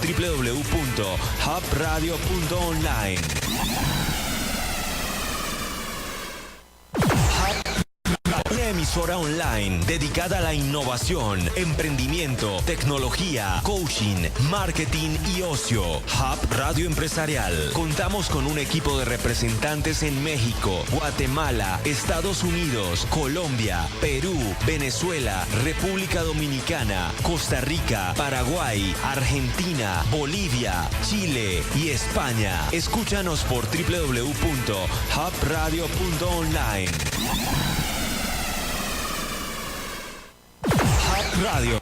www.hubradio.online. Una emisora online dedicada a la innovación, emprendimiento, tecnología, coaching, marketing y ocio. Hub Radio Empresarial. Contamos con un equipo de representantes en México, Guatemala, Estados Unidos, Colombia, Perú, Venezuela, República Dominicana, Costa Rica, Paraguay, Argentina, Bolivia, Chile y España. Escúchanos por www.hubradio.online. Radio.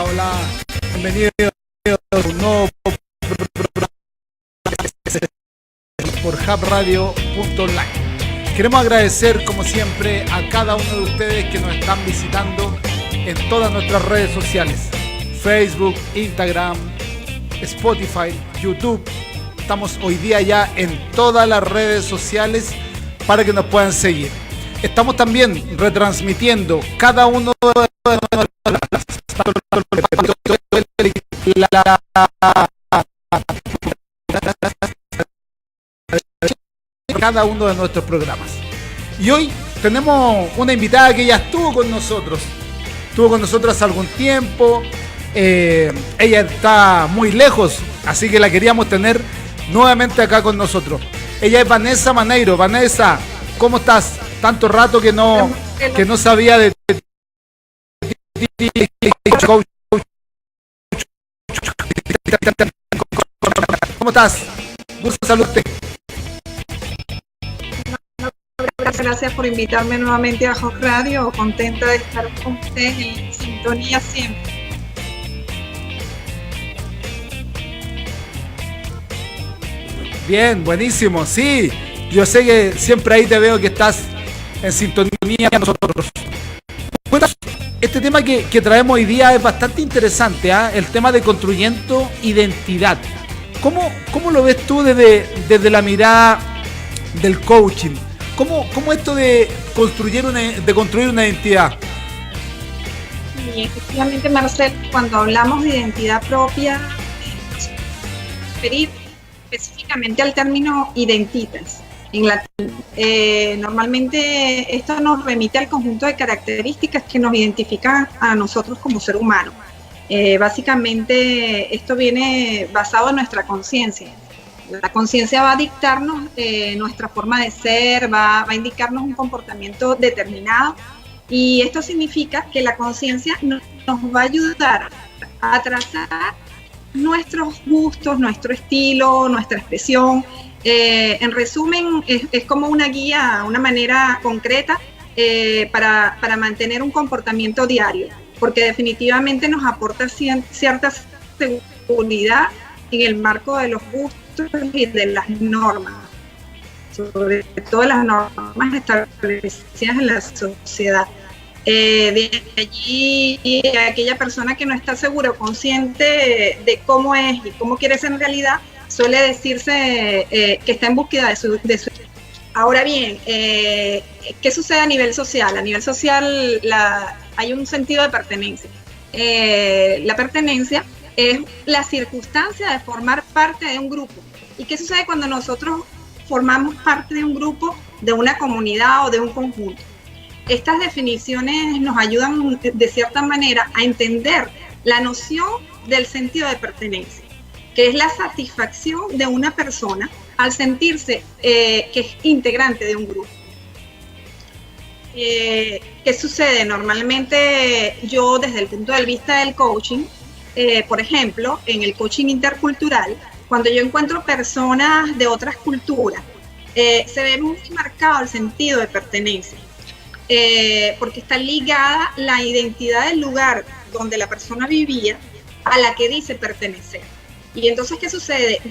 Hola, bienvenidos a un nuevo programa por hubradio.online. Queremos agradecer, como siempre, a cada uno de ustedes que nos están visitando en todas nuestras redes sociales: Facebook, Instagram, Spotify, YouTube. Estamos hoy día ya en todas las redes sociales para que nos puedan seguir. Estamos también retransmitiendo cada uno de cada uno de nuestros programas. Y hoy tenemos una invitada que ya estuvo con nosotros hace algún tiempo. Ella está muy lejos, así que la queríamos tener nuevamente acá con nosotros. Ella es Vanessa Maneiro. Vanessa, ¿cómo estás? Tanto rato que no sabía de ti. ¿Cómo estás? Gusto saludarte. Gracias por invitarme nuevamente a Hub Radio. Contenta de estar con ustedes en sintonía siempre. Bien, buenísimo. Sí, yo sé que siempre ahí te veo que estás en sintonía con nosotros. Bueno, este tema que traemos hoy día es bastante interesante, ¿eh? El tema de construyendo identidad. ¿Cómo lo ves tú desde la mirada del coaching? ¿Cómo esto de construir una identidad? Y efectivamente, Marcel, cuando hablamos de identidad propia, nos referir específicamente al término identitas. En latín. Normalmente esto nos remite al conjunto de características que nos identifican a nosotros como ser humano. Básicamente esto viene basado en nuestra conciencia. La conciencia va a dictarnos nuestra forma de ser, va a indicarnos un comportamiento determinado, y esto significa que la conciencia nos va a ayudar a trazar nuestros gustos, nuestro estilo, nuestra expresión. En resumen, es como una guía, una manera concreta para mantener un comportamiento diario, porque definitivamente nos aporta cierta seguridad en el marco de los gustos y de las normas, sobre todo las normas establecidas en la sociedad. De allí, aquella persona que no está segura o consciente de cómo es y cómo quiere ser en realidad, suele decirse que está en búsqueda de su. Ahora bien, ¿qué sucede a nivel social? A nivel social hay un sentido de pertenencia. La pertenencia es la circunstancia de formar parte de un grupo. ¿Y qué sucede cuando nosotros formamos parte de un grupo, de una comunidad o de un conjunto? Estas definiciones nos ayudan de cierta manera a entender la noción del sentido de pertenencia, que es la satisfacción de una persona al sentirse que es integrante de un grupo. ¿Qué sucede? Normalmente yo, desde el punto de vista del coaching, por ejemplo, en el coaching intercultural, cuando yo encuentro personas de otras culturas, se ve muy marcado el sentido de pertenencia, porque está ligada la identidad del lugar donde la persona vivía a la que dice pertenecer. Y entonces, ¿qué sucede?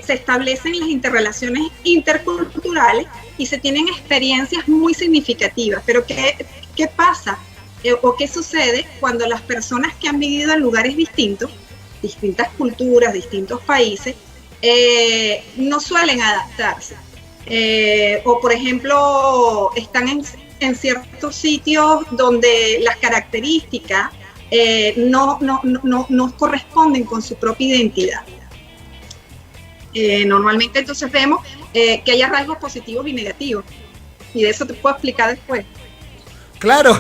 Se establecen las interrelaciones interculturales y se tienen experiencias muy significativas. Pero ¿qué pasa? ¿O qué sucede cuando las personas que han vivido en lugares distintos, distintas culturas, distintos países, no suelen adaptarse? O, por ejemplo, están en ciertos sitios donde las características no corresponden con su propia identidad. Normalmente entonces vemos que hay rasgos positivos y negativos, y de eso te puedo explicar después. Claro,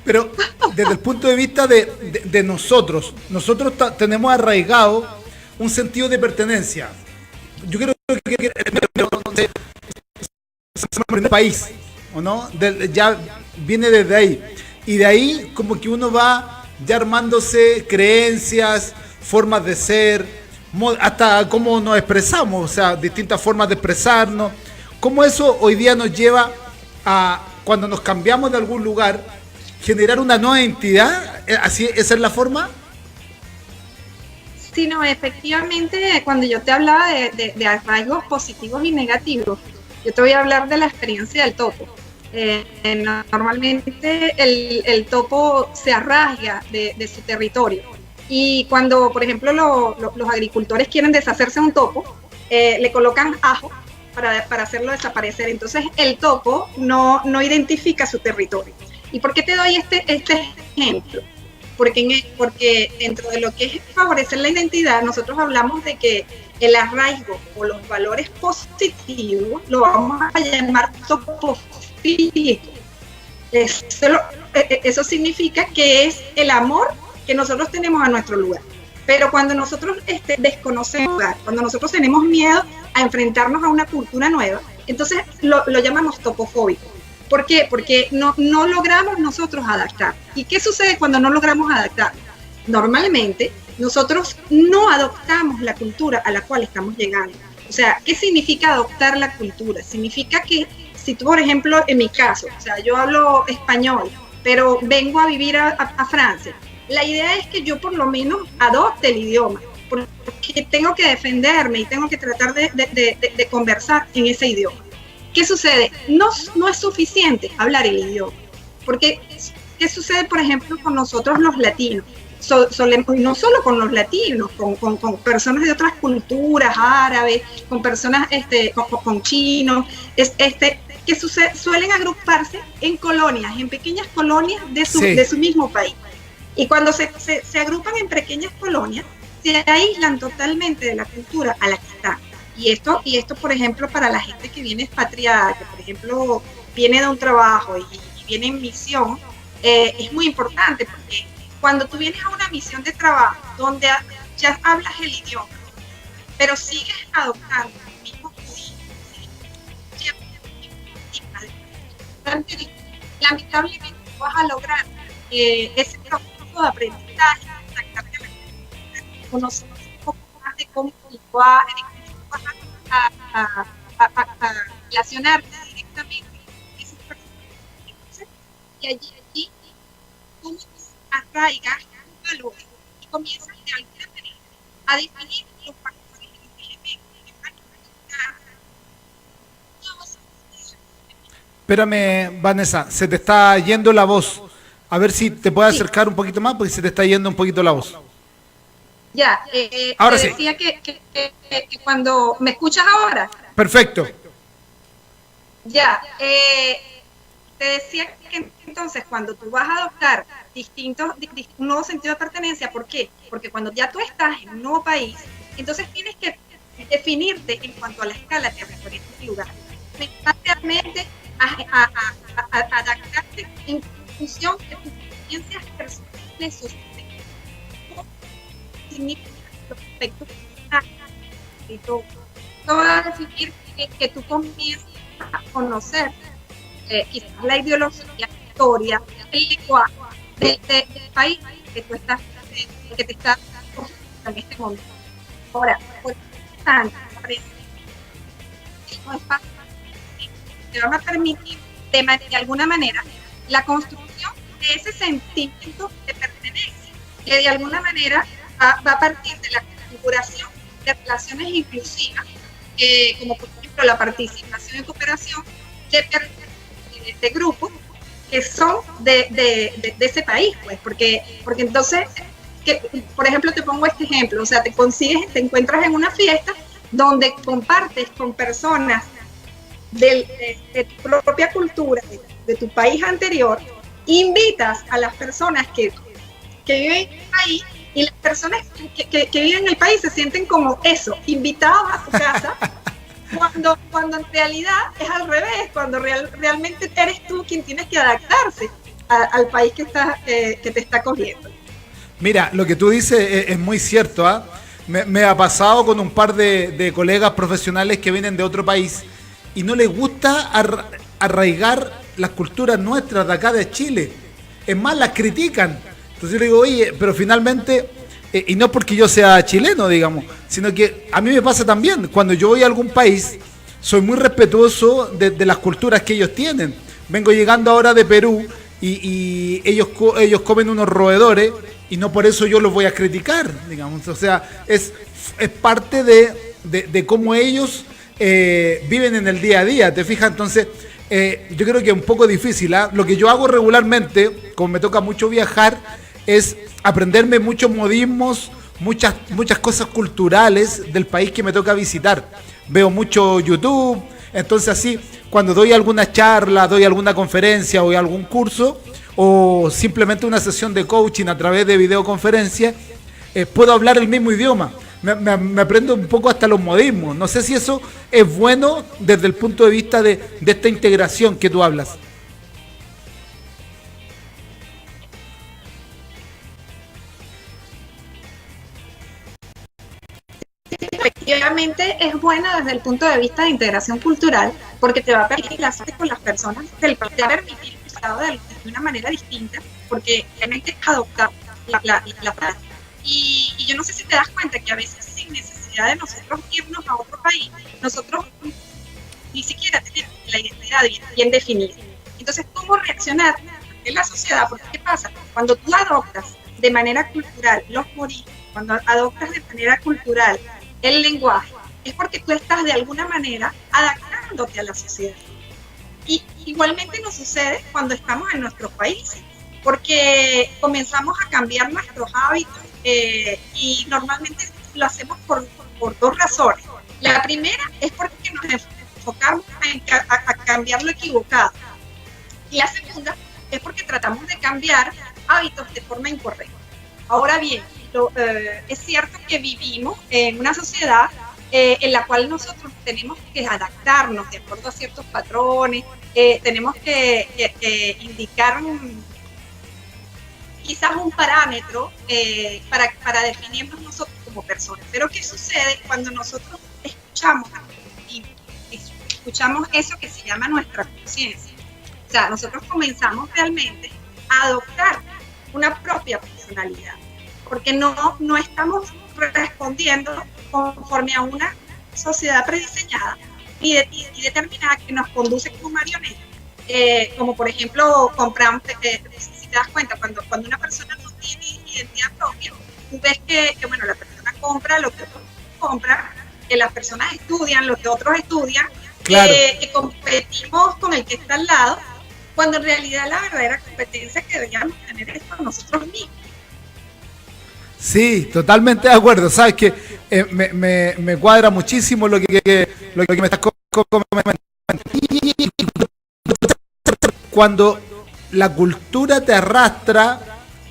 pero desde el punto de vista de nosotros tenemos arraigado un sentido de pertenencia. Yo creo que el país, ¿o no? Ya viene desde ahí, y de ahí como que uno va ya armándose creencias, formas de ser, hasta cómo nos expresamos, o sea, distintas formas de expresarnos. Cómo eso hoy día nos lleva a, cuando nos cambiamos de algún lugar, generar una nueva identidad. ¿Así, esa es la forma? Sí, no, efectivamente, cuando yo te hablaba de rasgos positivos y negativos, yo te voy a hablar de la experiencia del topo. Normalmente el topo se arraiga de su territorio, y cuando, por ejemplo, los agricultores quieren deshacerse de un topo, le colocan ajo para hacerlo desaparecer. Entonces el topo no identifica su territorio. ¿Y por qué te doy este ejemplo? Porque dentro de lo que es favorecer la identidad, nosotros hablamos de que el arraigo o los valores positivos lo vamos a llamar topofílico. Eso significa que es el amor que nosotros tenemos a nuestro lugar. Pero cuando nosotros desconocemos el lugar, cuando nosotros tenemos miedo a enfrentarnos a una cultura nueva, entonces lo llamamos topofóbico. ¿Por qué? Porque no logramos nosotros adaptar. ¿Y qué sucede cuando no logramos adaptar? Normalmente nosotros no adoptamos la cultura a la cual estamos llegando. O sea, ¿qué significa adoptar la cultura? Significa que si tú, por ejemplo, en mi caso, o sea, yo hablo español, pero vengo a vivir a Francia, la idea es que yo por lo menos adopte el idioma, porque tengo que defenderme y tengo que tratar de conversar en ese idioma. ¿Qué sucede? No es suficiente hablar el idioma, porque ¿qué sucede, por ejemplo, con nosotros los latinos? No solo con los latinos, con personas de otras culturas, árabes, con personas con chinos, que suelen agruparse en colonias, en pequeñas colonias de su mismo país. Y cuando se agrupan en pequeñas colonias, se aíslan totalmente de la cultura a la que están. Y esto, por ejemplo, para la gente que viene expatriada, que por ejemplo viene de un trabajo y viene en misión, es muy importante, porque cuando tú vienes a una misión de trabajo donde ya hablas el idioma, pero sigues adoptando el mismo lamentablemente vas a lograr ese proceso de aprendizaje, conocer un poco más de cómo vas a relacionarte directamente con esas personas. Y allí tú arraigas un valor y comienzas de alguna manera a definir los factores y los elementos que van a afectar. Espérame, Vanessa, se te está yendo la voz. A ver si te puedes acercar un poquito más, porque se te está yendo un poquito la voz. Ya, ahora te sí. decía que cuando... ¿Me escuchas ahora? Perfecto. Ya, te decía que entonces cuando tú vas a adoptar un nuevo sentido de pertenencia, ¿por qué? Porque cuando ya tú estás en un nuevo país, entonces tienes que definirte en cuanto a la escala que representa el lugar. Realmente adaptarte en función de tus experiencias personales, significa los aspectos y todo. esto va a definir que tú comiences a conocer quizás la ideología, la historia, el lenguaje del país que tú estás, que te está en este momento. Ahora, por tanto, no es fácil, te van a permitir de alguna manera la construcción de ese sentimiento de pertenencia, que de alguna manera va a partir de la configuración de relaciones inclusivas, como por ejemplo la participación y cooperación de grupos que son de ese país, pues, porque entonces, por ejemplo, te pongo este ejemplo, o sea, te encuentras en una fiesta donde compartes con personas de tu propia cultura, de tu país anterior, invitas a las personas que viven en el país, y las personas que viven en el país se sienten como eso, invitados a tu casa, cuando en realidad es al revés, cuando realmente eres tú quien tienes que adaptarse al país que te está acogiendo. Mira, lo que tú dices es muy cierto, ¿ah? Me ha pasado con un par de colegas profesionales que vienen de otro país y no les gusta arraigar las culturas nuestras de acá de Chile. Es más, las critican. Entonces yo le digo, oye, pero finalmente, y no porque yo sea chileno, digamos, sino que a mí me pasa también. Cuando yo voy a algún país, soy muy respetuoso de las culturas que ellos tienen. Vengo llegando ahora de Perú y ellos comen unos roedores y no por eso yo los voy a criticar, digamos. O sea, es parte de cómo ellos viven en el día a día, ¿te fijas? Entonces, yo creo que es un poco difícil, ¿eh? Lo que yo hago regularmente, como me toca mucho viajar, es aprenderme muchos modismos, muchas cosas culturales del país que me toca visitar. Veo mucho YouTube, entonces así, cuando doy alguna charla, doy alguna conferencia o algún curso, o simplemente una sesión de coaching a través de videoconferencia, puedo hablar el mismo idioma. Me aprendo un poco hasta los modismos. No sé si eso es bueno desde el punto de vista de esta integración que tú hablas. Efectivamente es bueno desde el punto de vista de integración cultural, porque te va a permitir relacionarte con las personas del país, te va a permitir de una manera distinta, porque realmente es adoptar la práctica. Y yo no sé si te das cuenta que a veces sin necesidad de nosotros irnos a otro país, nosotros ni siquiera tenemos la identidad bien definida. Entonces, ¿cómo reaccionar en la sociedad? Porque ¿qué pasa? Cuando tú adoptas de manera cultural los modismos, cuando adoptas de manera cultural el lenguaje, es porque tú estás de alguna manera adaptándote a la sociedad. Y igualmente nos sucede cuando estamos en nuestros países, porque comenzamos a cambiar nuestros hábitos y normalmente lo hacemos por dos razones. La primera es porque nos enfocamos a cambiar lo equivocado. Y la segunda es porque tratamos de cambiar hábitos de forma incorrecta. Ahora bien, es cierto que vivimos en una sociedad en la cual nosotros tenemos que adaptarnos de acuerdo a ciertos patrones, tenemos que indicar quizás un parámetro para definirnos nosotros como personas. Pero ¿qué sucede cuando nosotros escuchamos eso que se llama nuestra conciencia? O sea, nosotros comenzamos realmente a adoptar una propia personalidad, porque no estamos respondiendo conforme a una sociedad prediseñada y determinada que nos conduce como marionetas. Como por ejemplo, compramos, si te das cuenta, cuando una persona no tiene identidad propia, tú ves que bueno, la persona compra lo que otros compran, que las personas estudian lo que otros estudian, claro, que competimos con el que está al lado, cuando en realidad la verdadera competencia que deberíamos tener es con nosotros mismos. Sí, totalmente de acuerdo. Sabes que me cuadra muchísimo lo que me estás comentando. Cuando la cultura te arrastra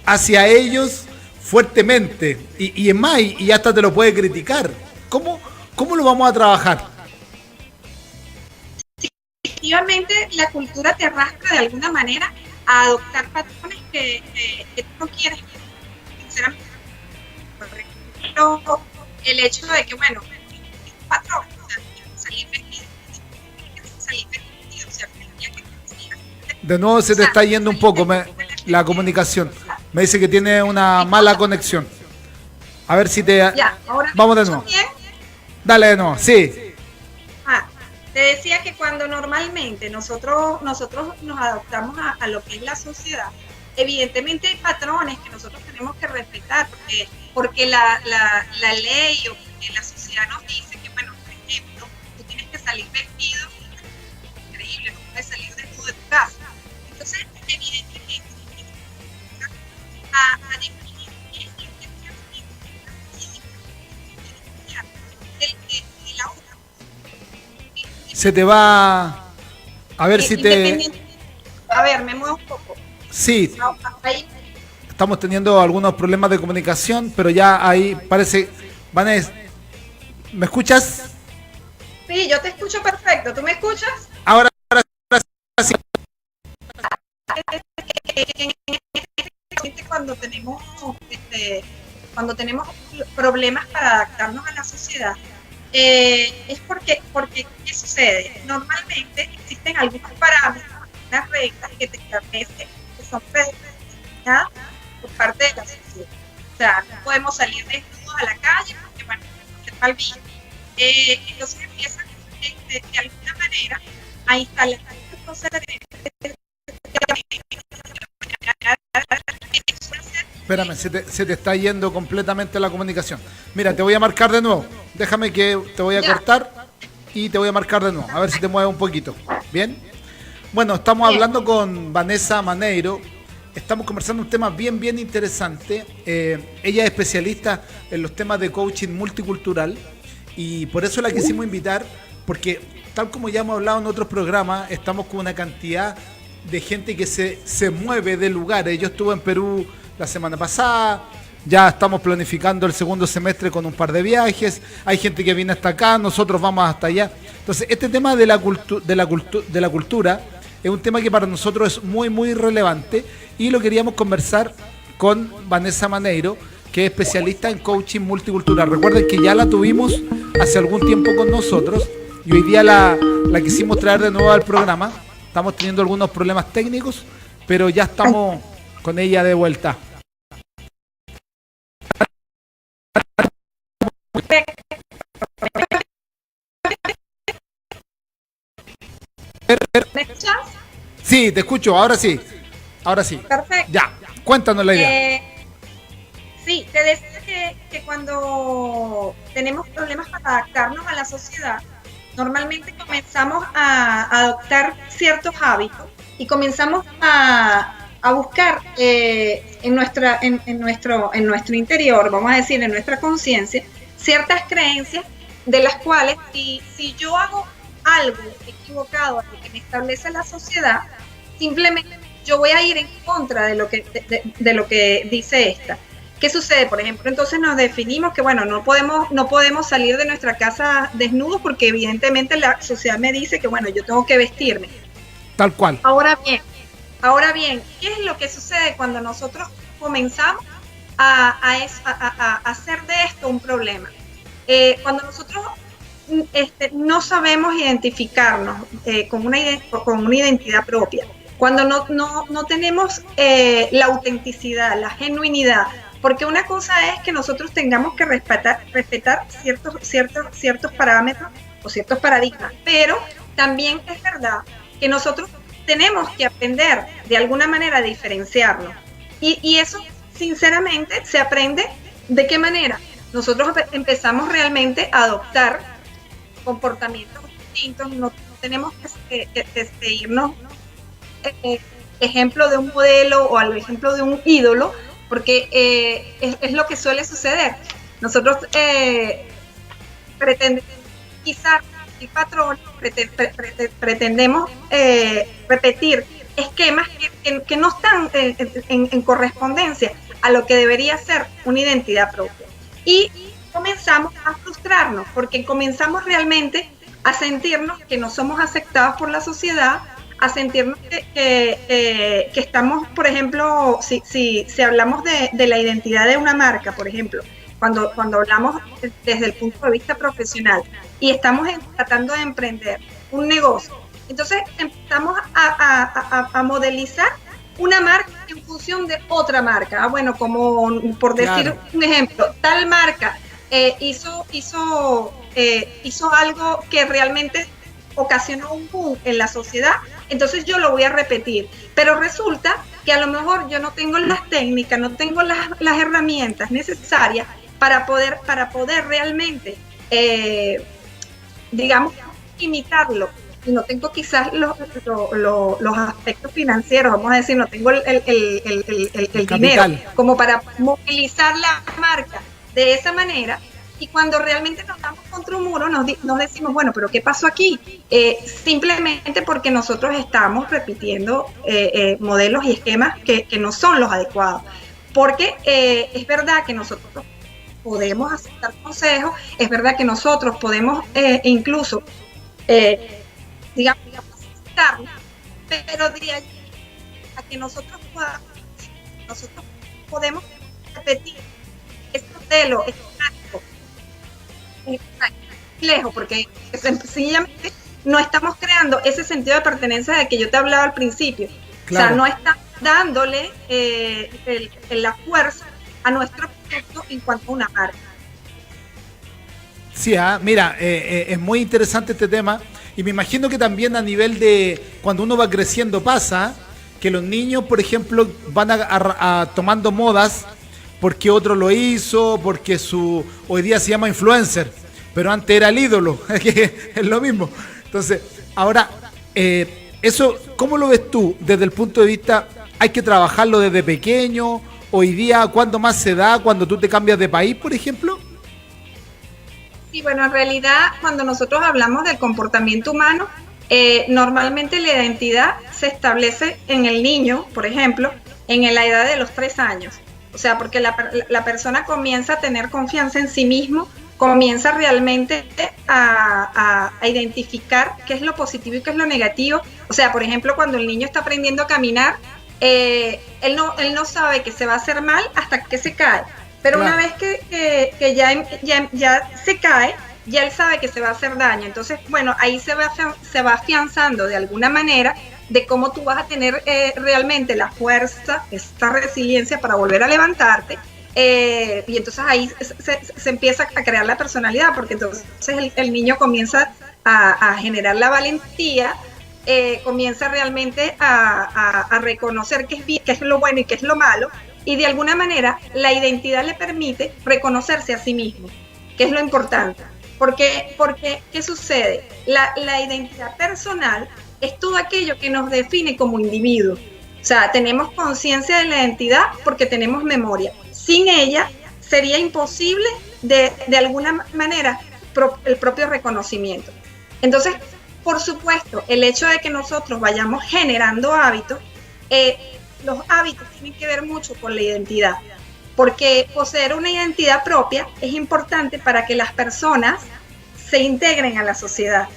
hacia ellos fuertemente y es más, y hasta te lo puede criticar. ¿Cómo lo vamos a trabajar? Efectivamente, la cultura te arrastra de alguna manera a adoptar patrones que tú no quieres, sinceramente. Por ejemplo, el hecho de que, bueno, es un patrón, o sea, De nuevo se te está yendo un poco la comunicación. Me dice que tiene una mala conexión. A ver si te... Ya, ahora vamos de nuevo. Bien. Dale de nuevo, sí. Te decía que cuando normalmente nosotros nos adaptamos a lo que es la sociedad, evidentemente hay patrones que nosotros tenemos que respetar, porque la ley o porque la sociedad nos dice que, bueno, por ejemplo, tú tienes que salir vestido, increíble, no puedes salir desnudo de tu casa. Entonces, evidentemente, a definir qué es lo que de la otra. Se te va... A ver si te... A ver, me muevo un poco. Sí. Ahí. Estamos teniendo algunos problemas de comunicación, pero ya ahí parece... Vanessa, ¿me escuchas? Sí, yo te escucho perfecto. ¿Tú me escuchas? Ahora sí. Cuando tenemos problemas para adaptarnos a la sociedad, es porque ¿qué sucede? Normalmente existen algunos parámetros, unas reglas que te establecen, que son predeterminadas por parte de la sociedad. O sea, no podemos salir desnudos a la calle porque, bueno, no se mal visto. Entonces empiezan de alguna manera a instalar cosas Espérame, se te está yendo completamente la comunicación. Mira, te voy a marcar de nuevo. Déjame que te voy a cortar y te voy a marcar de nuevo. A ver si te mueves un poquito. ¿Bien? Bueno, estamos hablando con Vanessa Maneiro. Estamos conversando un tema bien interesante. Ella es especialista en los temas de coaching multicultural y por eso la quisimos invitar, porque tal como ya hemos hablado en otros programas, estamos con una cantidad de gente que se mueve de lugares. Yo estuve en Perú la semana pasada, ya estamos planificando el segundo semestre con un par de viajes, hay gente que viene hasta acá, nosotros vamos hasta allá. Entonces, este tema de la cultura es un tema que para nosotros es muy relevante y lo queríamos conversar con Vanessa Maneiro, que es especialista en coaching multicultural. Recuerden que ya la tuvimos hace algún tiempo con nosotros y hoy día la quisimos traer de nuevo al programa. Estamos teniendo algunos problemas técnicos, pero ya estamos con ella de vuelta. ¿Me escuchas? Sí, te escucho, ahora sí. Perfecto. Ya, cuéntanos la idea. Sí, te decía que cuando tenemos problemas para adaptarnos a la sociedad, normalmente comenzamos a adoptar ciertos hábitos y comenzamos a buscar en nuestro interior, vamos a decir, en nuestra conciencia, ciertas creencias de las cuales si yo hago algo equivocado a lo que me establece la sociedad, simplemente yo voy a ir en contra de lo que dice esta. ¿Qué sucede? Por ejemplo, entonces nos definimos que, bueno, no podemos salir de nuestra casa desnudos porque evidentemente la sociedad me dice que, bueno, yo tengo que vestirme. Tal cual. Ahora bien, ¿qué es lo que sucede cuando nosotros comenzamos a hacer de esto un problema? Cuando nosotros no sabemos identificarnos con una identidad propia, cuando no tenemos la autenticidad, la genuinidad, porque una cosa es que nosotros tengamos que respetar ciertos parámetros o ciertos paradigmas, pero también es verdad que nosotros tenemos que aprender de alguna manera a diferenciarnos. Y eso, sinceramente, se aprende de qué manera. Nosotros empezamos realmente a adoptar comportamientos distintos, no tenemos que irnos ejemplo de un modelo o al ejemplo de un ídolo, porque es lo que suele suceder. Nosotros pretendemos quizás el patrón, pretendemos repetir esquemas que no están en correspondencia a lo que debería ser una identidad propia. Y comenzamos a frustrarnos, porque comenzamos realmente a sentirnos que no somos aceptados por la sociedad, a sentirnos que estamos, por ejemplo, si hablamos de la identidad de una marca, por ejemplo, cuando hablamos desde el punto de vista profesional y estamos tratando de emprender un negocio Entonces empezamos a modelizar una marca en función de otra marca. Bueno, como por decir un ejemplo, tal marca hizo algo que realmente ocasionó un boom en la sociedad, entonces yo lo voy a repetir. Pero resulta que a lo mejor yo no tengo las técnicas, no tengo las herramientas necesarias para poder realmente, digamos, imitarlo. Y no tengo quizás los aspectos financieros, vamos a decir, no tengo el dinero como para movilizar la marca de esa manera. Y cuando realmente nos damos contra un muro, nos decimos, bueno, pero ¿qué pasó aquí? Simplemente porque nosotros estamos repitiendo modelos y esquemas que no son los adecuados. Porque es verdad que nosotros podemos aceptar consejos, es verdad que nosotros podemos incluso, digamos, aceptarlo, pero diría a que nosotros podemos repetir este modelo, lejos, porque sencillamente no estamos creando ese sentido de pertenencia de que yo te hablaba al principio. Claro. O sea, no estamos dándole la fuerza a nuestro producto en cuanto a una marca. Sí, mira, es muy interesante este tema y me imagino que también a nivel de cuando uno va creciendo pasa que los niños, por ejemplo, van tomando modas porque otro lo hizo, porque hoy día se llama influencer, pero antes era el ídolo, es lo mismo. Entonces, ahora, eso, ¿cómo lo ves tú desde el punto de vista, hay que trabajarlo desde pequeño, hoy día, cuándo más se da, cuando tú te cambias de país, por ejemplo? Sí, bueno, en realidad, cuando nosotros hablamos del comportamiento humano, normalmente la identidad se establece en el niño, por ejemplo, en la edad de los 3 años. O sea, porque la persona comienza a tener confianza en sí mismo, comienza realmente a identificar qué es lo positivo y qué es lo negativo. O sea, por ejemplo, cuando el niño está aprendiendo a caminar, él no sabe que se va a hacer mal hasta que se cae. Pero claro, una vez que ya se cae, ya él sabe que se va a hacer daño. Entonces, bueno, ahí se va afianzando de alguna manera de cómo tú vas a tener realmente la fuerza, esta resiliencia para volver a levantarte. Y entonces ahí se empieza a crear la personalidad, porque entonces el niño comienza a generar la valentía, comienza realmente a reconocer qué es lo bueno y qué es lo malo, y de alguna manera la identidad le permite reconocerse a sí mismo, que es lo importante. Porque ¿qué sucede? La identidad personal es todo aquello que nos define como individuo. O sea, tenemos conciencia de la identidad porque tenemos memoria. Sin ella sería imposible de alguna manera el propio reconocimiento. Entonces, por supuesto, el hecho de que nosotros vayamos generando hábitos, los hábitos tienen que ver mucho con la identidad, porque poseer una identidad propia es importante para que las personas se integren a la sociedad.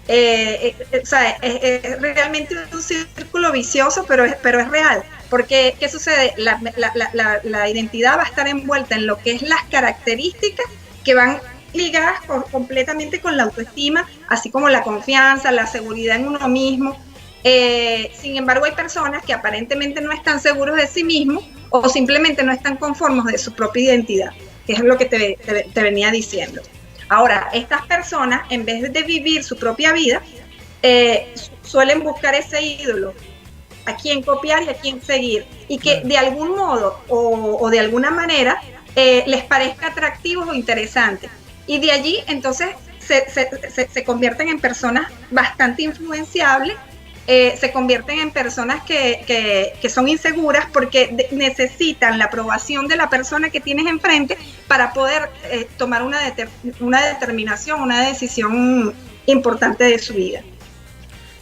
O sea, es realmente un círculo vicioso, pero es real, porque ¿qué sucede? La identidad va a estar envuelta en lo que es las características que van ligadas completamente con la autoestima, así como la confianza, la seguridad en uno mismo. Sin embargo, hay personas que aparentemente no están seguros de sí mismos o simplemente no están conformes de su propia identidad, que es lo que te venía diciendo. Ahora, estas personas, en vez de vivir su propia vida, suelen buscar ese ídolo, a quien copiar y a quien seguir, y que de algún modo o de alguna manera les parezca atractivo o interesante. Y de allí, entonces, se convierten en personas bastante influenciables, se convierten en personas que son inseguras porque necesitan la aprobación de la persona que tienes enfrente para poder tomar una determinación, una decisión importante de su vida.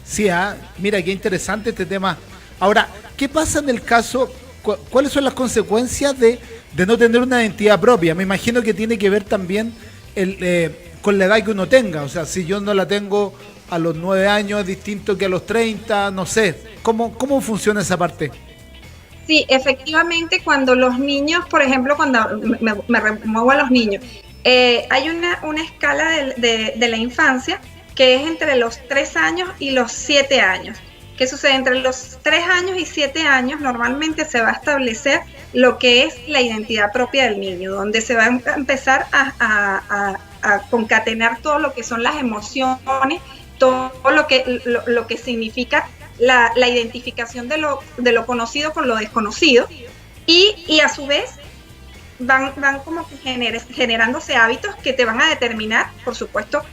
Sí, mira, qué interesante este tema. Ahora, ¿qué pasa en el caso, cuáles son las consecuencias de no tener una identidad propia? Me imagino que tiene que ver también con la edad que uno tenga. O sea, si yo no la tengo a los 9 años es distinto que a los 30, no sé. ¿Cómo funciona esa parte? Sí, efectivamente, cuando los niños, por ejemplo, cuando me remuevo a los niños, hay una escala de la infancia que es entre los 3 años y los 7 años. ¿Qué sucede? Entre los 3 años y 7 años normalmente se va a establecer lo que es la identidad propia del niño, donde se va a empezar a concatenar todo lo que son las emociones, todo lo que significa la identificación de lo conocido con lo desconocido, y a su vez van como que generándose hábitos que te van a determinar, por supuesto,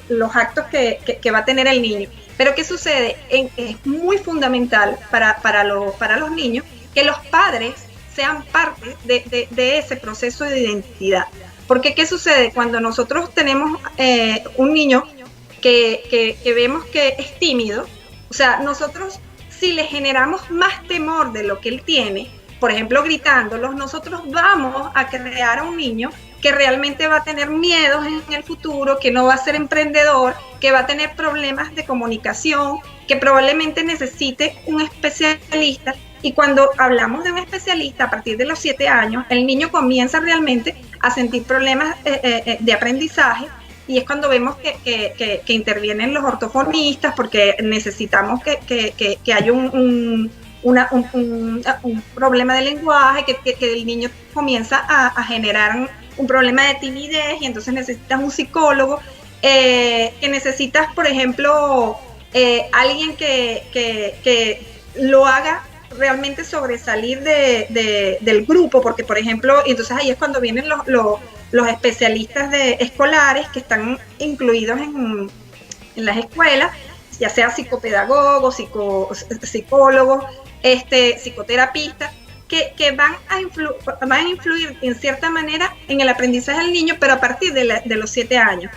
los actos que va a tener el niño. Pero ¿qué sucede? Es muy fundamental para los niños que los padres sean parte de ese proceso de identidad. Porque ¿qué sucede? Cuando nosotros tenemos un niño que vemos que es tímido, o sea, nosotros si le generamos más temor de lo que él tiene, por ejemplo gritándolos, nosotros vamos a crear a un niño que realmente va a tener miedos en el futuro, que no va a ser emprendedor, que va a tener problemas de comunicación, que probablemente necesite un especialista. Y cuando hablamos de un especialista a partir de los 7 años, el niño comienza realmente a sentir problemas de aprendizaje, y es cuando vemos que intervienen los ortofonistas, porque necesitamos que haya un problema de lenguaje, que el niño comienza a generar un problema de timidez, y entonces necesitas un psicólogo, que necesitas, por ejemplo, alguien que lo haga realmente sobresalir del grupo, porque, por ejemplo, y entonces ahí es cuando vienen los especialistas escolares que están incluidos en las escuelas, ya sea psicopedagogos, psicólogos, psicoterapistas, que van a influir en cierta manera en el aprendizaje del niño, pero a partir de los 7 años.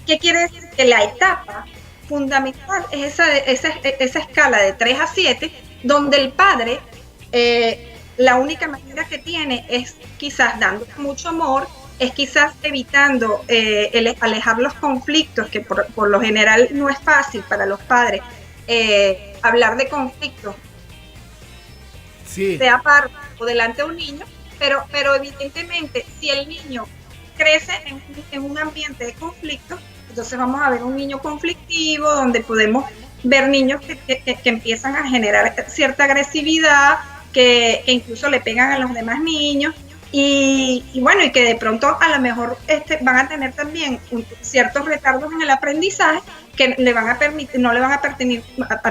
¿Qué quiere decir? Que la etapa fundamental es esa escala de 3 a 7, donde el padre, la única manera que tiene es quizás dando mucho amor, es quizás evitando alejar los conflictos, que por lo general no es fácil para los padres hablar de conflictos, sí, sea parte o delante de un niño, pero evidentemente si el niño crece en un ambiente de conflicto, entonces vamos a ver un niño conflictivo, donde podemos ver niños que empiezan a generar cierta agresividad, que incluso le pegan a los demás niños, y bueno, y que de pronto a lo mejor van a tener también ciertos retardos en el aprendizaje que no le van a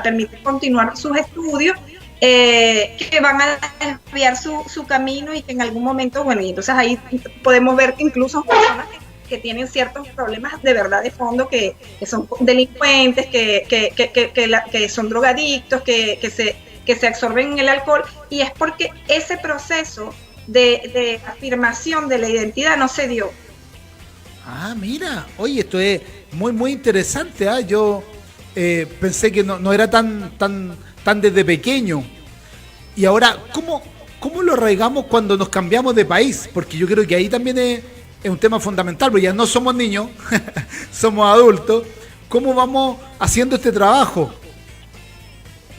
permitir continuar sus estudios, que van a desviar su camino, y que en algún momento, bueno, y entonces ahí podemos ver incluso personas que tienen ciertos problemas de verdad de fondo, que son delincuentes, que son drogadictos, que se absorben en el alcohol, y es porque ese proceso de afirmación de la identidad no se dio. Ah, mira, oye, esto es muy, muy interesante, ¿eh? Yo pensé que no era tan desde pequeño. Y ahora, ¿cómo lo arraigamos cuando nos cambiamos de país? Porque yo creo que ahí también es un tema fundamental, porque ya no somos niños, somos adultos. ¿Cómo vamos haciendo este trabajo?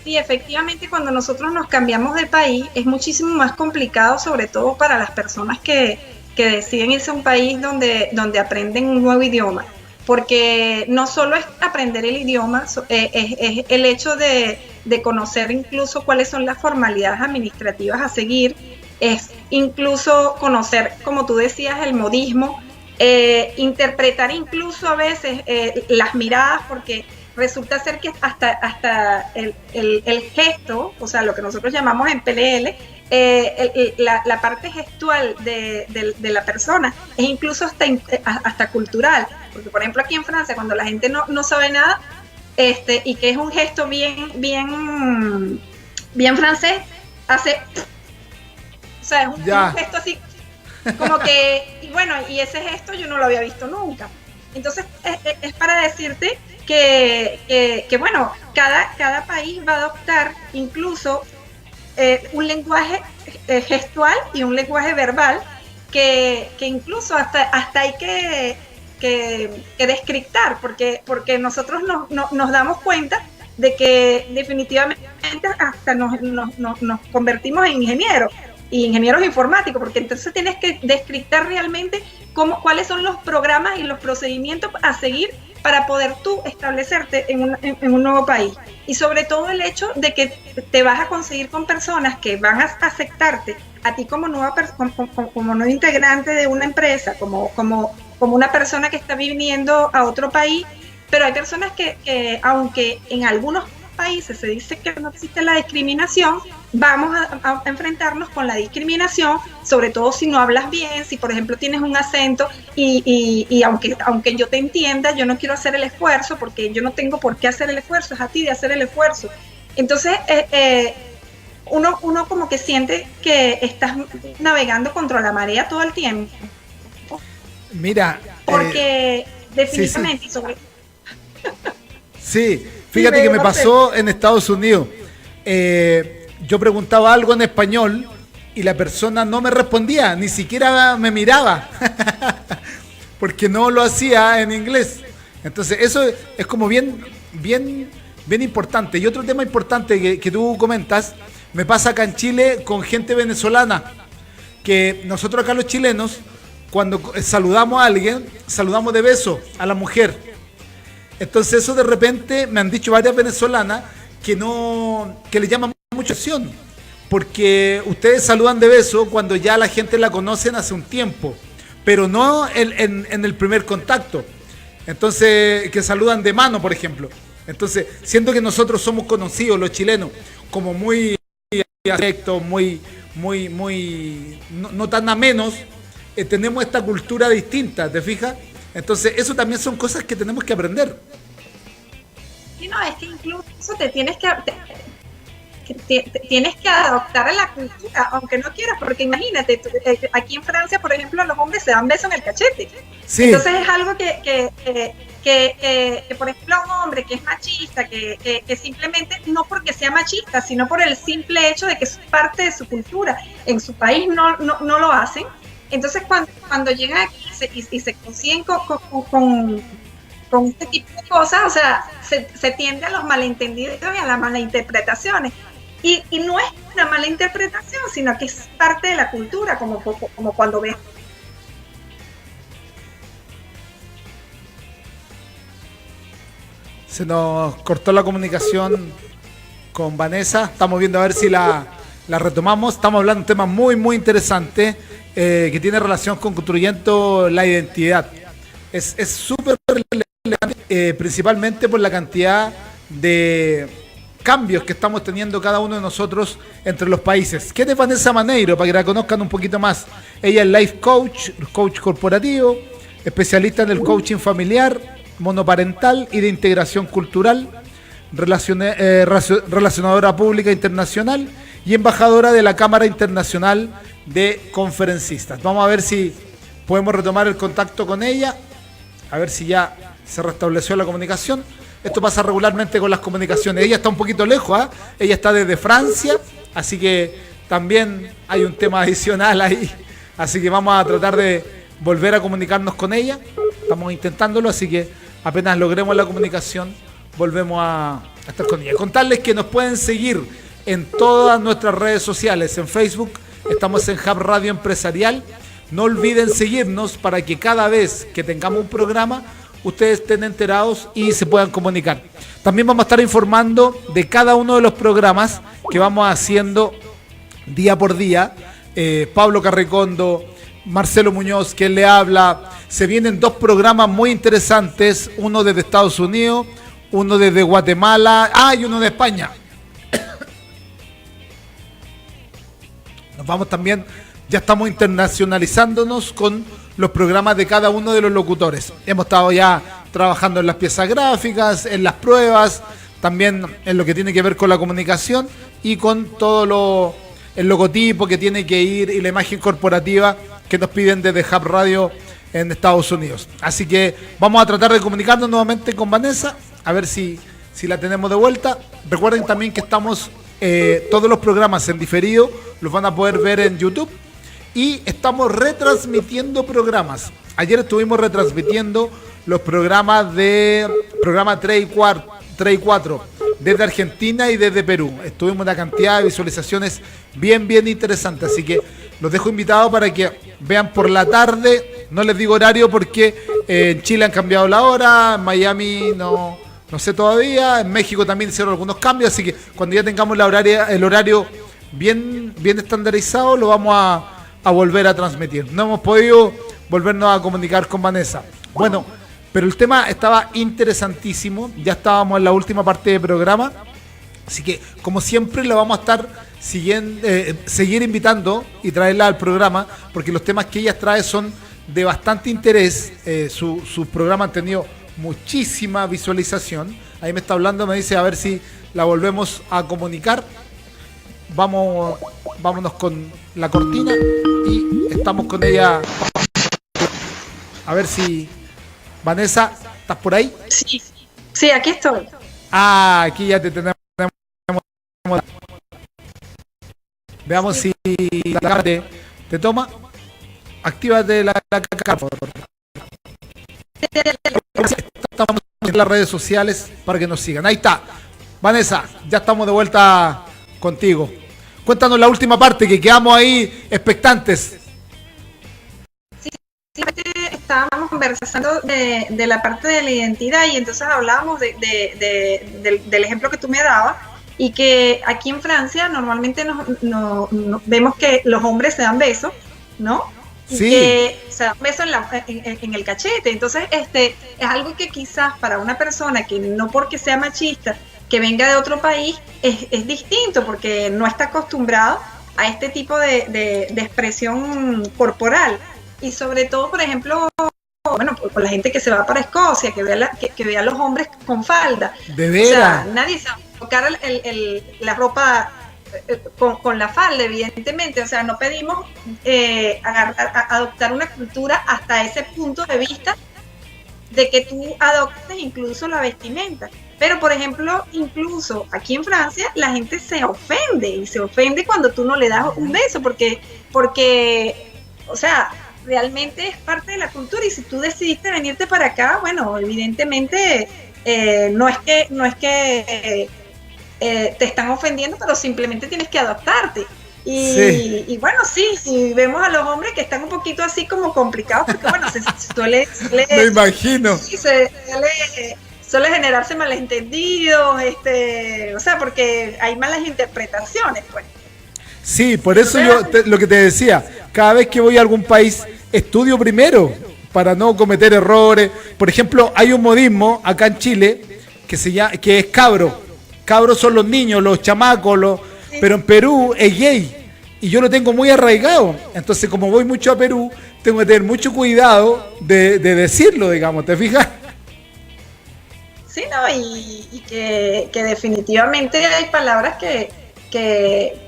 Sí, efectivamente, cuando nosotros nos cambiamos de país es muchísimo más complicado, sobre todo para las personas que deciden irse a un país donde aprenden un nuevo idioma, porque no solo es aprender el idioma, es el hecho de conocer incluso cuáles son las formalidades administrativas a seguir, es incluso conocer, como tú decías, el modismo, interpretar incluso a veces las miradas, porque resulta ser que hasta el gesto, o sea, lo que nosotros llamamos en PNL, la parte gestual de la persona es incluso hasta cultural, porque por ejemplo aquí en Francia, cuando la gente no sabe nada, y que es un gesto bien francés, hace, o sea, es un gesto así, como que, y bueno, y ese gesto yo no lo había visto nunca. Entonces es para decirte que bueno, cada país va a adoptar incluso un lenguaje gestual y un lenguaje verbal que incluso hasta hay que descriptar, porque nosotros nos damos cuenta de que definitivamente hasta nos convertimos en ingenieros informáticos, porque entonces tienes que descriptar realmente cuáles son los programas y los procedimientos a seguir para poder tú establecerte en un nuevo país. Y sobre todo el hecho de que te vas a conseguir con personas que van a aceptarte a ti como como nuevo integrante de una empresa, como una persona que está viniendo a otro país, pero hay personas que aunque en algunos países se dice que no existe la discriminación, vamos a enfrentarnos con la discriminación, sobre todo si no hablas bien, si por ejemplo tienes un acento y aunque yo te entienda, yo no quiero hacer el esfuerzo porque yo no tengo por qué hacer el esfuerzo, es a ti de hacer el esfuerzo. Entonces, uno como que siente que estás navegando contra la marea todo el tiempo. Mira, porque definitivamente sí, fíjate que me pasó en Estados Unidos. Yo preguntaba algo en español y la persona no me respondía, ni siquiera me miraba, porque no lo hacía en inglés. Entonces eso es como bien importante. Y otro tema importante que tú comentas, me pasa acá en Chile con gente venezolana, que nosotros acá los chilenos, cuando saludamos a alguien, saludamos de beso a la mujer. Entonces eso de repente me han dicho varias venezolanas que le llama mucha atención, porque ustedes saludan de beso cuando ya la gente la conocen hace un tiempo, pero no en el primer contacto. Entonces, que saludan de mano, por ejemplo. Entonces, siento que nosotros somos conocidos, los chilenos, como muy afectos, no tan amenos, tenemos esta cultura distinta, ¿te fijas? Entonces, eso también son cosas que tenemos que aprender. Sí, no, es que incluso te tienes que adoptar a la cultura, aunque no quieras, porque imagínate, aquí en Francia, por ejemplo, los hombres se dan besos en el cachete. Sí. Entonces es algo que, por ejemplo, un hombre que es machista, que simplemente, no porque sea machista, sino por el simple hecho de que es parte de su cultura, en su país no lo hacen. Entonces cuando llegan aquí y se consiguen con este tipo de cosas, o sea, se tiende a los malentendidos y a las malinterpretaciones. Y no es una mala interpretación, sino que es parte de la cultura, como cuando ves. Se nos cortó la comunicación con Vanessa. Estamos viendo a ver si la retomamos. Estamos hablando de un tema muy, muy interesante que tiene relación con construyendo la identidad. Es súper relevante, principalmente por la cantidad de cambios que estamos teniendo cada uno de nosotros entre los países. ¿Quién es Vanessa Maneiro? Para que la conozcan un poquito más. Ella es life coach corporativo, especialista en el coaching familiar, monoparental y de integración cultural, relacionadora pública internacional y embajadora de la Cámara Internacional de Conferencistas. Vamos a ver si podemos retomar el contacto con ella, a ver si ya se restableció la comunicación. Esto pasa regularmente con las comunicaciones. Ella está un poquito lejos, ¿eh? Ella está desde Francia, así que también hay un tema adicional ahí. Así que vamos a tratar de volver a comunicarnos con ella. Estamos intentándolo, así que apenas logremos la comunicación, volvemos a estar con ella. Contarles que nos pueden seguir en todas nuestras redes sociales. En Facebook estamos en Hub Radio Empresarial. No olviden seguirnos para que cada vez que tengamos un programa ustedes estén enterados y se puedan comunicar. También vamos a estar informando de cada uno de los programas que vamos haciendo día por día. Pablo Carrecondo, Marcelo Muñoz, quien le habla. Se vienen 2 programas muy interesantes, uno desde Estados Unidos, uno desde Guatemala, y uno de España. Nos vamos también, ya estamos internacionalizándonos con los programas de cada uno de los locutores. Hemos estado ya trabajando en las piezas gráficas, en las pruebas, también en lo que tiene que ver con la comunicación y con todo el logotipo que tiene que ir y la imagen corporativa que nos piden desde Hub Radio en Estados Unidos. Así que vamos a tratar de comunicarnos nuevamente con Vanessa, a ver si la tenemos de vuelta. Recuerden también que estamos todos los programas en diferido, los van a poder ver en YouTube. Y estamos retransmitiendo programas. Ayer estuvimos retransmitiendo los programas de programa 3 y 4 desde Argentina y desde Perú. Estuvimos una cantidad de visualizaciones bien interesantes. Así que los dejo invitados para que vean por la tarde. No les digo horario porque En Chile han cambiado la hora, en Miami no sé todavía, en México también hicieron algunos cambios, así que cuando ya tengamos el horario bien estandarizado, lo vamos a volver a transmitir. No hemos podido volvernos a comunicar con Vanessa. Bueno, pero el tema estaba interesantísimo, ya estábamos en la última parte del programa, así que como siempre la vamos a estar seguir invitando y traerla al programa, porque los temas que ella trae son de bastante interés. Sus programas han tenido muchísima visualización. Ahí me está hablando, me dice a ver si la volvemos a comunicar. Vámonos con la cortina y estamos con ella. A ver si... Vanessa, ¿estás por ahí? Sí, aquí estoy. Aquí ya te tenemos. Veamos si la cámara te toma. Actívate la cámara, por favor. Estamos en las redes sociales para que nos sigan. Ahí está. Vanessa, ya estamos de vuelta contigo. Cuéntanos la última parte, que quedamos ahí expectantes. Sí, estábamos conversando de la parte de la identidad y entonces hablábamos del ejemplo que tú me dabas, y que aquí en Francia normalmente vemos que los hombres se dan besos, ¿no? Sí. Que se dan besos en el cachete. Entonces, es algo que quizás para una persona que no porque sea machista, que venga de otro país, es distinto, porque no está acostumbrado a este tipo de expresión corporal. Y sobre todo, por ejemplo, bueno, por la gente que se va para Escocia, que vea a los hombres con falda. De veras. O sea, nadie se va a tocar la ropa con la falda, evidentemente. O sea, no pedimos adoptar una cultura hasta ese punto de vista de que tú adoptes incluso la vestimenta. Pero, por ejemplo, incluso aquí en Francia, la gente se ofende, y se ofende cuando tú no le das un beso, porque o sea, realmente es parte de la cultura, y si tú decidiste venirte para acá, bueno, evidentemente no es que te están ofendiendo, pero simplemente tienes que adaptarte. Y bueno, sí, vemos a los hombres que están un poquito así como complicados, porque bueno, se suele me imagino. Sí, suele generarse malentendidos, o sea, porque hay malas interpretaciones, pues. Sí, por eso lo que te decía, cada vez que voy a algún país, estudio primero para no cometer errores. Por ejemplo, hay un modismo acá en Chile que es cabro. Cabros son los niños, los chamacos, sí. Pero en Perú es gay, y yo lo tengo muy arraigado. Entonces, como voy mucho a Perú, tengo que tener mucho cuidado de decirlo, digamos, ¿te fijas? Sí, no, y que definitivamente hay palabras que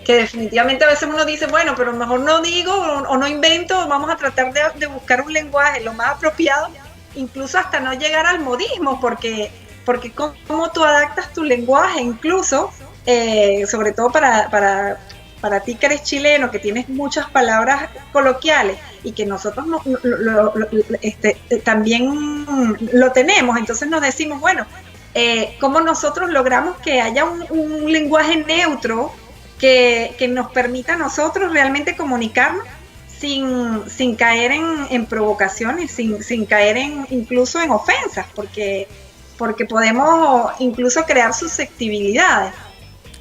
definitivamente a veces uno dice, bueno, pero mejor no digo o no invento, vamos a tratar de buscar un lenguaje lo más apropiado, incluso hasta no llegar al modismo, porque cómo tú adaptas tu lenguaje, incluso, sobre todo para ti que eres chileno, que tienes muchas palabras coloquiales y que nosotros también lo tenemos. Entonces nos decimos, bueno, ¿cómo nosotros logramos que haya un lenguaje neutro que nos permita a nosotros realmente comunicarnos sin caer en provocaciones, sin caer incluso en ofensas, porque podemos incluso crear susceptibilidades?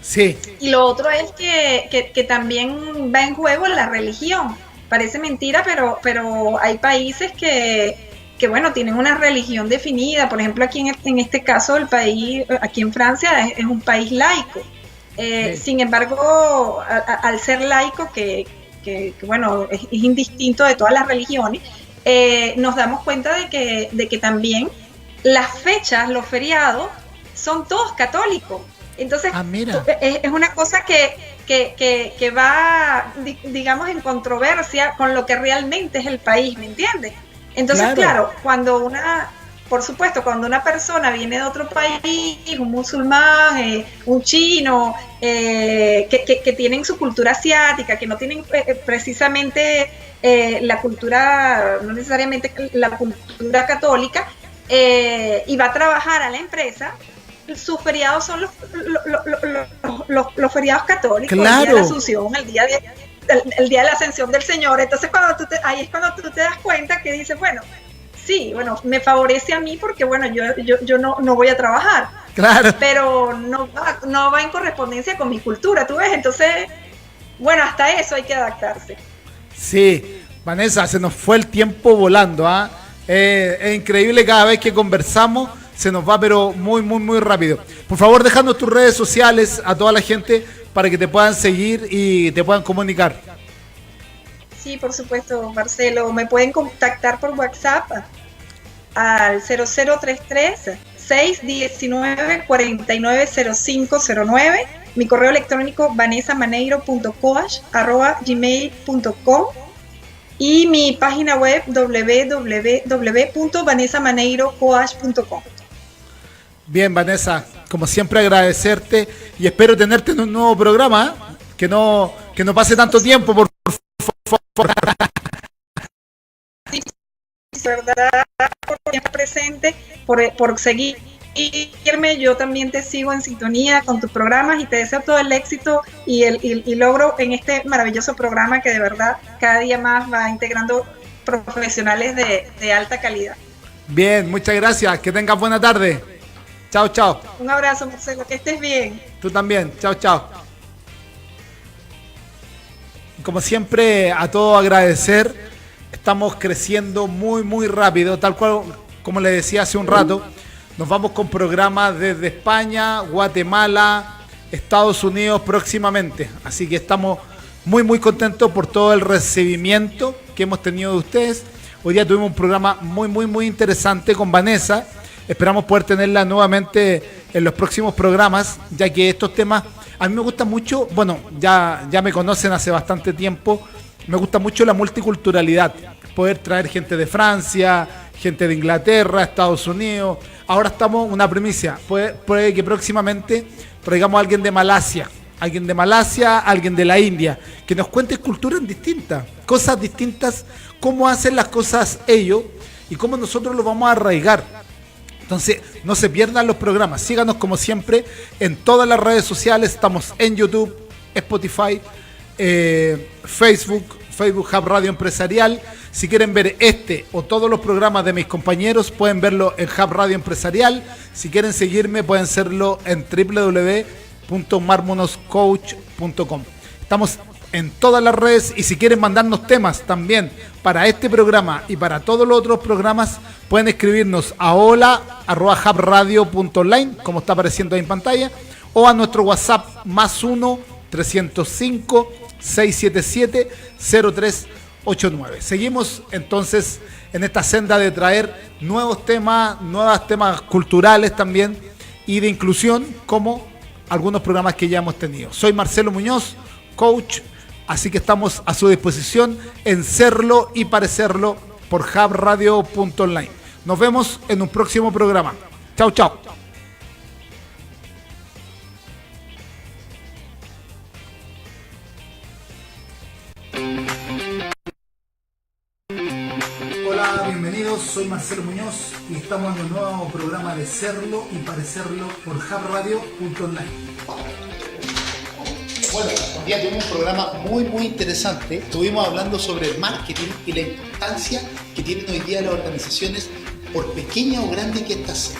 Sí. Y lo otro es que también va en juego la religión. Parece mentira, pero hay países que bueno, tienen una religión definida. Por ejemplo, aquí en este caso el país, aquí en Francia, es un país laico. Sí. Sin embargo, al ser laico, que bueno, es indistinto de todas las religiones, nos damos cuenta de que también las fechas, los feriados, son todos católicos. Entonces, es una cosa que va, digamos, en controversia con lo que realmente es el país, ¿me entiendes? Entonces, claro, cuando una persona viene de otro país, un musulmán, un chino, que tienen su cultura asiática, que no tienen precisamente la cultura, no necesariamente la cultura católica, y va a trabajar a la empresa, sus feriados son los feriados católicos, claro. El día de la Asunción, el día de la Ascensión del Señor. Entonces ahí es cuando tú te das cuenta que dices, bueno, sí, bueno, me favorece a mí porque, bueno, yo no voy a trabajar. Claro. Pero no va en correspondencia con mi cultura, ¿tú ves? Entonces, bueno, hasta eso hay que adaptarse. Sí, Vanessa, se nos fue el tiempo volando, ¿ah? Es increíble cada vez que conversamos, se nos va pero muy, muy, muy rápido. Por favor, dejando tus redes sociales a toda la gente para que te puedan seguir y te puedan comunicar. Sí, por supuesto, Marcelo. Me pueden contactar por WhatsApp al 0033 619 490509. Mi correo electrónico vanessamaneiro.coach@gmail.com y mi página web www.vanessamaneirocoach.com. Bien, Vanessa, como siempre agradecerte y espero tenerte en un nuevo programa, ¿eh? Que no pase tanto tiempo, por favor. Sí, verdad, por estar presente, por seguirme. Yo también te sigo en sintonía con tus programas y te deseo todo el éxito y logro en este maravilloso programa que de verdad cada día más va integrando profesionales de alta calidad. Bien, muchas gracias, que tengas buena tarde. Chao, chao. Un abrazo, Marcelo, que estés bien. Tú también, chao, chao. Como siempre, a todos agradecer. Estamos creciendo muy, muy rápido, tal cual como les decía hace un rato. Nos vamos con programas desde España, Guatemala, Estados Unidos próximamente. Así que estamos muy, muy contentos por todo el recibimiento que hemos tenido de ustedes. Hoy día tuvimos un programa muy, muy, muy interesante con Vanessa. Esperamos poder tenerla nuevamente en los próximos programas, ya que estos temas a mí me gustan mucho. Bueno, ya me conocen hace bastante tiempo. Me gusta mucho la multiculturalidad. Poder traer gente de Francia, gente de Inglaterra, Estados Unidos. Ahora estamos una primicia. Puede que próximamente traigamos a alguien de Malasia, alguien de la India, que nos cuente culturas distintas, cosas distintas, cómo hacen las cosas ellos y cómo nosotros lo vamos a arraigar. Entonces, no se pierdan los programas. Síganos como siempre en todas las redes sociales. Estamos en YouTube, Spotify, Facebook Hub Radio Empresarial. Si quieren ver este o todos los programas de mis compañeros, pueden verlo en Hub Radio Empresarial. Si quieren seguirme, pueden hacerlo en www.marmonoscoach.com. Estamos en todas las redes y si quieren mandarnos temas también para este programa y para todos los otros programas, pueden escribirnos a hola@hubradio.online, como está apareciendo ahí en pantalla, o a nuestro WhatsApp +1 305 677 0389. Seguimos entonces en esta senda de traer nuevos temas culturales también y de inclusión, como algunos programas que ya hemos tenido. Soy Marcelo Muñoz, coach, así que estamos a su disposición en serlo y parecerlo por hubradio.online. Nos vemos en un próximo programa. Chao, chao. Hola, bienvenidos, soy Marcelo Muñoz y estamos en un nuevo programa de Serlo y Parecerlo por hubradio.online. Bueno, hoy día tuvimos un programa muy interesante. Estuvimos hablando sobre el marketing y la importancia que tienen hoy día las organizaciones, por pequeña o grande que ésta sea.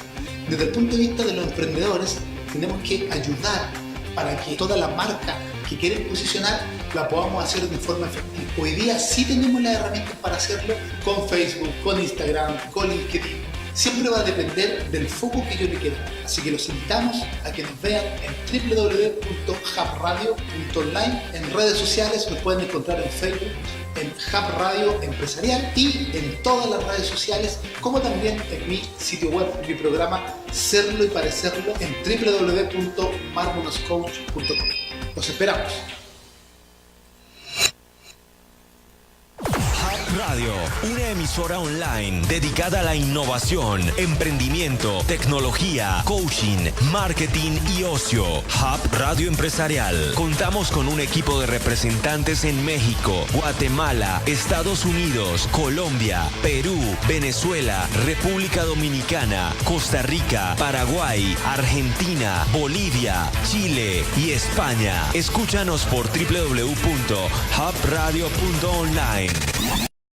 Desde el punto de vista de los emprendedores, tenemos que ayudar para que toda la marca que quieren posicionar la podamos hacer de forma efectiva. Hoy día sí tenemos las herramientas para hacerlo con Facebook, con Instagram, con LinkedIn. Siempre va a depender del foco que yo le quiera. Así que los invitamos a que nos vean en www.hubradio.online. En redes sociales nos pueden encontrar en Facebook, en Hub Radio Empresarial y en todas las redes sociales, como también en mi sitio web, mi programa Serlo y Parecerlo en www.marmonoscoach.com. Los esperamos. Radio, una emisora online dedicada a la innovación, emprendimiento, tecnología, coaching, marketing y ocio. Hub Radio Empresarial. Contamos con un equipo de representantes en México, Guatemala, Estados Unidos, Colombia, Perú, Venezuela, República Dominicana, Costa Rica, Paraguay, Argentina, Bolivia, Chile y España. Escúchanos por www.hubradio.online.